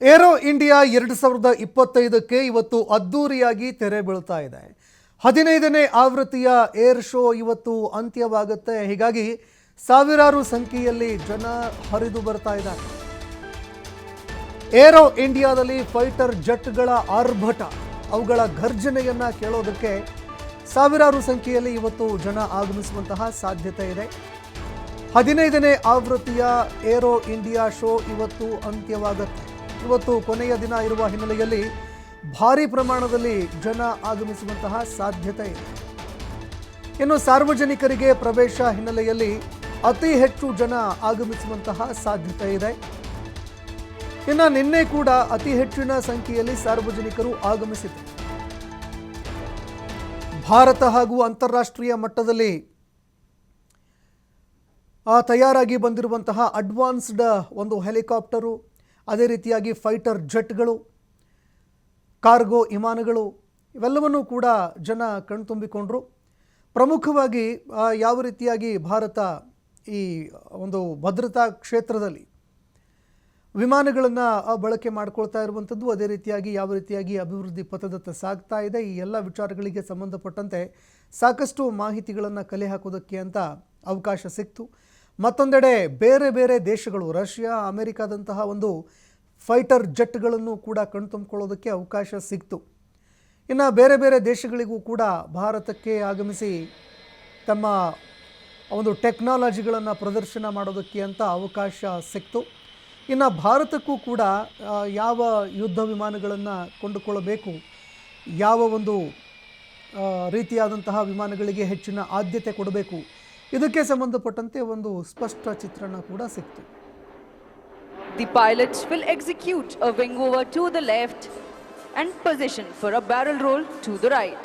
Aero India 2025ಕ್ಕೆ ಇವತ್ತು ಅದ್ದೂರಿಯಾಗಿ ತೆರೆ ಬೀಳ್ತಾ ಇದೆ. 15ನೇ ಆವೃತ್ತಿಯ ಏರ್ ಶೋ ಇವತ್ತು ಅಂತ್ಯವಾಗುತ್ತೆ. ಹೀಗಾಗಿ ಸಾವಿರಾರು ಸಂಖ್ಯೆಯಲ್ಲಿ ಜನ ಹರಿದು ಬರ್ತಾ ಇದ್ದಾರೆ. ಏರೋ ಇಂಡಿಯಾದಲ್ಲಿ ಫೈಟರ್ ಜೆಟ್ಗಳ ಆರ್ಭಟ, ಅವುಗಳ ಘರ್ಜನೆಯನ್ನ ಕೇಳೋದಕ್ಕೆ ಸಾವಿರಾರು ಸಂಖ್ಯೆಯಲ್ಲಿ ಇವತ್ತು ಜನ ಆಗಮಿಸುವಂತಹ ಸಾಧ್ಯತೆ ಇದೆ. 15ನೇ ಆವೃತ್ತಿಯ ಏರೋ ಇಂಡಿಯಾ ಶೋ ಇವತ್ತು ಅಂತ್ಯವಾಗುತ್ತೆ. ಇವತ್ತು ಕೊನೆಯ ದಿನ ಇರುವ ಹಿನ್ನೆಲೆಯಲ್ಲಿ ಭಾರಿ ಪ್ರಮಾಣದಲ್ಲಿ ಜನ ಆಗಮಿಸುವಂತಹ ಸಾಧ್ಯತೆ ಇದೆ. ಇನ್ನು ಸಾರ್ವಜನಿಕರಿಗೆ ಪ್ರವೇಶ ಹಿನ್ನೆಲೆಯಲ್ಲಿ ಅತಿ ಹೆಚ್ಚು ಜನ ಆಗಮಿಸುವಂತಹ ಸಾಧ್ಯತೆ ಇದೆ. ಇನ್ನು ನಿನ್ನೆ ಕೂಡ ಅತಿ ಹೆಚ್ಚಿನ ಸಂಖ್ಯೆಯಲ್ಲಿ ಸಾರ್ವಜನಿಕರು ಆಗಮಿಸಿದರು. ಭಾರತ ಹಾಗೂ ಅಂತಾರಾಷ್ಟ್ರೀಯ ಮಟ್ಟದಲ್ಲಿ ತಯಾರಾಗಿ ಬಂದಿರುವಂತಹ ಅಡ್ವಾನ್ಸ್ಡ್ ಒಂದು ಹೆಲಿಕಾಪ್ಟರು, ಅದೇ ರೀತಿಯಾಗಿ ಫೈಟರ್ ಜೆಟ್ಗಳು, ಕಾರ್ಗೋ ವಿಮಾನಗಳು ಇವೆಲ್ಲವನ್ನೂ ಕೂಡ ಜನ ಕಣ್ತುಂಬಿಕೊಂಡರು. ಪ್ರಮುಖವಾಗಿ ಯಾವ ರೀತಿಯಾಗಿ ಭಾರತ ಈ ಒಂದು ಭದ್ರತಾ ಕ್ಷೇತ್ರದಲ್ಲಿ ವಿಮಾನಗಳನ್ನು ಬಳಕೆ ಮಾಡ್ಕೊಳ್ತಾ ಇರುವಂಥದ್ದು, ಅದೇ ರೀತಿಯಾಗಿ ಯಾವ ರೀತಿಯಾಗಿ ಅಭಿವೃದ್ಧಿ ಪಥದತ್ತ ಸಾಗ್ತಾ ಇದೆ, ಈ ಎಲ್ಲ ವಿಚಾರಗಳಿಗೆ ಸಂಬಂಧಪಟ್ಟಂತೆ ಸಾಕಷ್ಟು ಮಾಹಿತಿಗಳನ್ನು ಕಲೆ ಹಾಕೋದಕ್ಕೆ ಅಂತ ಅವಕಾಶ ಸಿಕ್ತು. ಮತ್ತೊಂದೆಡೆ ಬೇರೆ ಬೇರೆ ದೇಶಗಳು, ರಷ್ಯಾ, ಅಮೆರಿಕಾದಂತಹ ಒಂದು ಫೈಟರ್ ಜೆಟ್ಗಳನ್ನು ಕೂಡ ಕಣ್ತುಂಬಿಕೊಳ್ಳೋದಕ್ಕೆ ಅವಕಾಶ ಸಿಕ್ತು. ಇನ್ನು ಬೇರೆ ಬೇರೆ ದೇಶಗಳಿಗೂ ಕೂಡ ಭಾರತಕ್ಕೆ ಆಗಮಿಸಿ ತಮ್ಮ ಒಂದು ಟೆಕ್ನಾಲಜಿಗಳನ್ನು ಪ್ರದರ್ಶನ ಮಾಡೋದಕ್ಕೆ ಅಂತ ಅವಕಾಶ ಸಿಕ್ತು. ಇನ್ನು ಭಾರತಕ್ಕೂ ಕೂಡ ಯಾವ ಯುದ್ಧ ವಿಮಾನಗಳನ್ನು ಕೊಂಡುಕೊಳ್ಳಬೇಕು, ಯಾವ ಒಂದು ರೀತಿಯಾದಂತಹ ವಿಮಾನಗಳಿಗೆ ಹೆಚ್ಚಿನ ಆದ್ಯತೆ ಕೊಡಬೇಕು, ಇದಕ್ಕೆ ಸಂಬಂಧಪಟ್ಟಂತೆ ಒಂದು ಸ್ಪಷ್ಟ ಚಿತ್ರಣ ಕೂಡ ಸಿಕ್ತು. The pilots will execute a wing over to the left and position for a barrel roll to the right.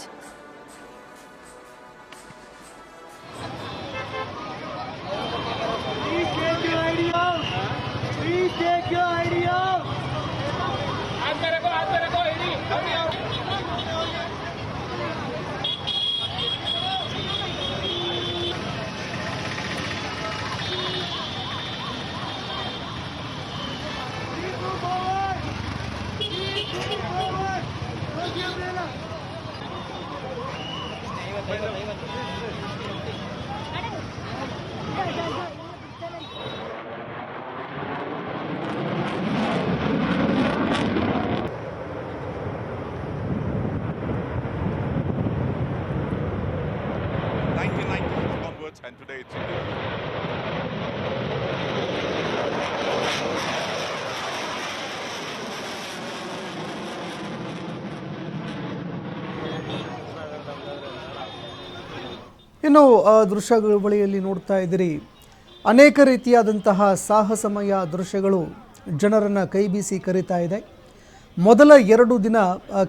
Please take your idea. And today it's ಇನ್ನು ದೃಶ್ಯಗಳ ಬಳಿಯಲ್ಲಿ ನೋಡ್ತಾ ಇದ್ದೀರಿ, ಅನೇಕ ರೀತಿಯಾದಂತಹ ಸಾಹಸಮಯ ದೃಶ್ಯಗಳು ಜನರನ್ನು ಕೈ ಬೀಸಿ ಕರೀತಾ ಇದೆ. ಮೊದಲ 2 ದಿನ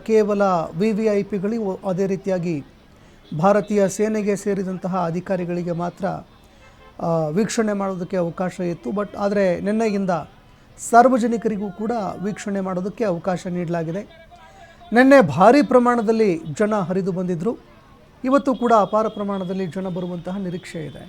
ಕೇವಲ VVIPಗಳು, ಅದೇ ರೀತಿಯಾಗಿ ಭಾರತೀಯ ಸೇನೆಗೆ ಸೇರಿದಂತಹ ಅಧಿಕಾರಿಗಳಿಗೆ ಮಾತ್ರ ವೀಕ್ಷಣೆ ಮಾಡೋದಕ್ಕೆ ಅವಕಾಶ ಇತ್ತು. ಆದರೆ ನಿನ್ನೆಯಿಂದ ಸಾರ್ವಜನಿಕರಿಗೂ ಕೂಡ ವೀಕ್ಷಣೆ ಮಾಡೋದಕ್ಕೆ ಅವಕಾಶ ನೀಡಲಾಗಿದೆ. ನಿನ್ನೆ ಭಾರಿ ಪ್ರಮಾಣದಲ್ಲಿ ಜನ ಹರಿದು ಬಂದಿದ್ದರು. ಇವತ್ತು ಕೂಡ ಅಪಾರ ಪ್ರಮಾಣದಲ್ಲಿ ಜನ ಬರುವಂತಹ ನಿರೀಕ್ಷೆ ಇದೆ.